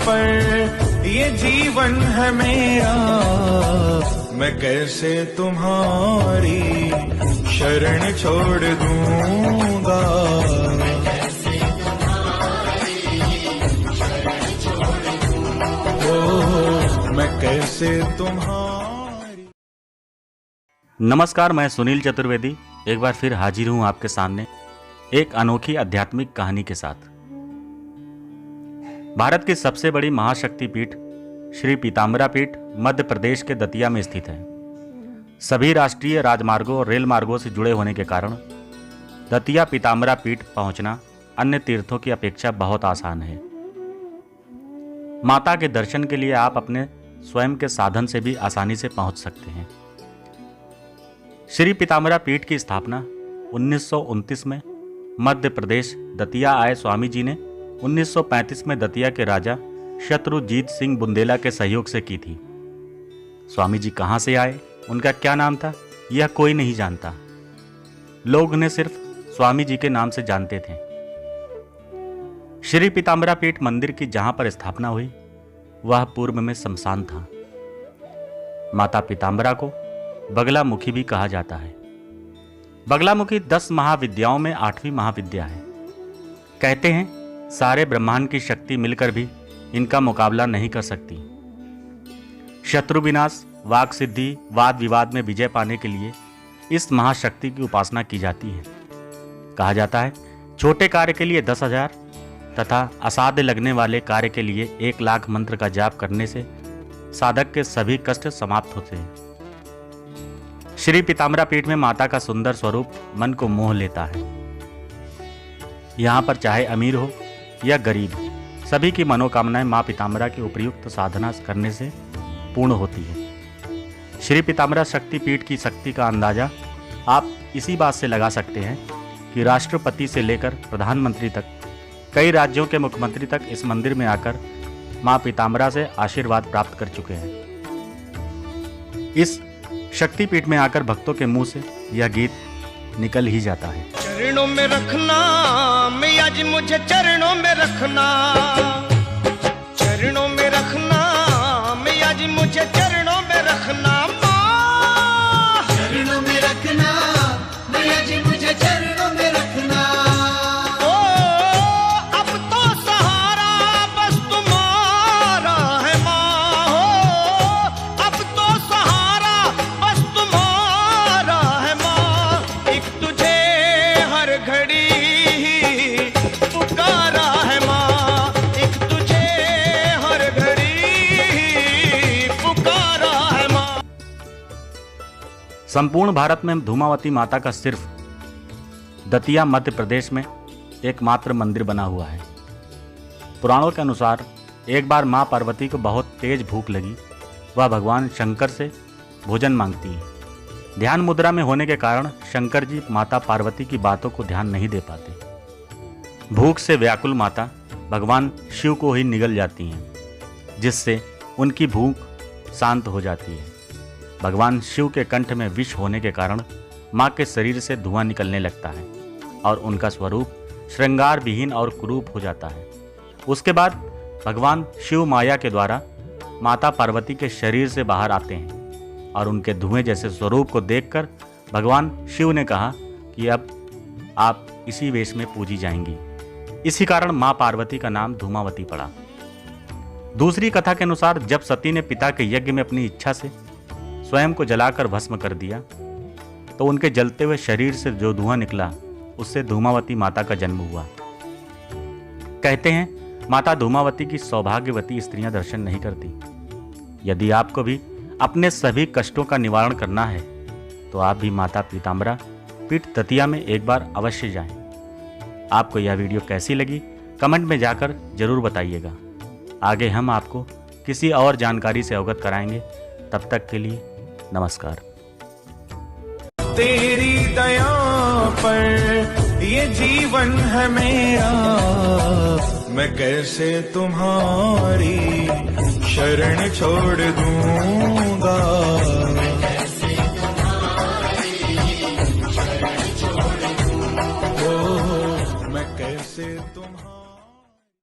पर ये जीवन है मेरा, मैं कैसे तुम्हारी शरण छोड़ दूंगा। मैं कैसे तुम्हारी। नमस्कार, मैं सुनील चतुर्वेदी एक बार फिर हाजिर हूं आपके सामने एक अनोखी आध्यात्मिक कहानी के साथ। भारत की सबसे बड़ी महाशक्ति पीठ श्री पीताम्बरा पीठ मध्य प्रदेश के दतिया में स्थित है। सभी राष्ट्रीय राजमार्गों और रेल मार्गों से जुड़े होने के कारण दतिया पीताम्बरा पीठ पहुंचना अन्य तीर्थों की अपेक्षा बहुत आसान है। माता के दर्शन के लिए आप अपने स्वयं के साधन से भी आसानी से पहुंच सकते हैं। श्री पीताम्बरा पीठ की स्थापना 1929 में मध्य प्रदेश दतिया आए स्वामी जी ने 1935 में दतिया के राजा शत्रुजीत सिंह बुंदेला के सहयोग से की थी। स्वामी जी कहां से आए, उनका क्या नाम था, यह कोई नहीं जानता। लोग उन्हें सिर्फ स्वामी जी के नाम से जानते थे। श्री पीताम्बरा पीठ मंदिर की जहां पर स्थापना हुई वह पूर्व में शमशान था। माता पीताम्बरा को बगलामुखी भी कहा जाता है। बगलामुखी 10 महाविद्याओं में 8वीं महाविद्या है। कहते हैं सारे ब्रह्मांड की शक्ति मिलकर भी इनका मुकाबला नहीं कर सकती। शत्रु विनाश, वाक सिद्धि, वाद विवाद में विजय पाने के लिए इस महाशक्ति की उपासना की जाती है। कहा जाता है छोटे कार्य के लिए 10,000 तथा असाध्य लगने वाले कार्य के लिए 1,00,000 मंत्र का जाप करने से साधक के सभी कष्ट समाप्त होते हैं। श्री पीताम्बरा पीठ में माता का सुंदर स्वरूप मन को मोह लेता है। यहाँ पर चाहे अमीर हो या गरीब, सभी की मनोकामनाएं मां पीताम्बरा की उपयुक्त साधना करने से पूर्ण होती है। श्री पीताम्बरा शक्ति पीठ की शक्ति का अंदाजा आप इसी बात से लगा सकते हैं कि राष्ट्रपति से लेकर प्रधानमंत्री तक, कई राज्यों के मुख्यमंत्री तक इस मंदिर में आकर मां पीताम्बरा से आशीर्वाद प्राप्त कर चुके हैं। इस शक्तिपीठ में आकर भक्तों के मुंह से यह गीत निकल ही जाता है। चरणों में रखना मैया जी, मुझे चरणों में रखना, चरणों में रखना मैया जी, मुझे चरणों में रखना। चरणों में रखना मैया जी, मुझे चरणों में रखना। संपूर्ण भारत में धूमावती माता का सिर्फ दतिया मध्य प्रदेश में एकमात्र मंदिर बना हुआ है। पुराणों के अनुसार एक बार मां पार्वती को बहुत तेज भूख लगी। वह भगवान शंकर से भोजन मांगती है। ध्यान मुद्रा में होने के कारण शंकर जी माता पार्वती की बातों को ध्यान नहीं दे पाते। भूख से व्याकुल माता भगवान शिव को ही निगल जाती हैं, जिससे उनकी भूख शांत हो जाती है। भगवान शिव के कंठ में विष होने के कारण मां के शरीर से धुआं निकलने लगता है और उनका स्वरूप श्रृंगार विहीन और कुरूप हो जाता है। उसके बाद भगवान शिव माया के द्वारा माता पार्वती के शरीर से बाहर आते हैं और उनके धुएं जैसे स्वरूप को देखकर भगवान शिव ने कहा कि अब आप इसी वेश में पूजी जाएंगी। इसी कारण मां पार्वती का नाम धूमावती पड़ा। दूसरी कथा के अनुसार जब सती ने पिता के यज्ञ में अपनी इच्छा से स्वयं को जलाकर भस्म कर दिया तो उनके जलते हुए शरीर से जो धुआं निकला उससे धूमावती माता का जन्म हुआ। कहते हैं माता धूमावती की सौभाग्यवती स्त्रियां दर्शन नहीं करती। यदि आपको भी अपने सभी कष्टों का निवारण करना है तो आप भी माता पीताम्बरा पीठ दतिया में एक बार अवश्य जाएं। आपको यह वीडियो कैसी लगी कमेंट में जाकर जरूर बताइएगा। आगे हम आपको किसी और जानकारी से अवगत कराएंगे। तब तक के लिए नमस्कार। तेरी दया पर ये जीवन है मेरा, मैं कैसे तुम्हारी शरण छोड़ दूंगा।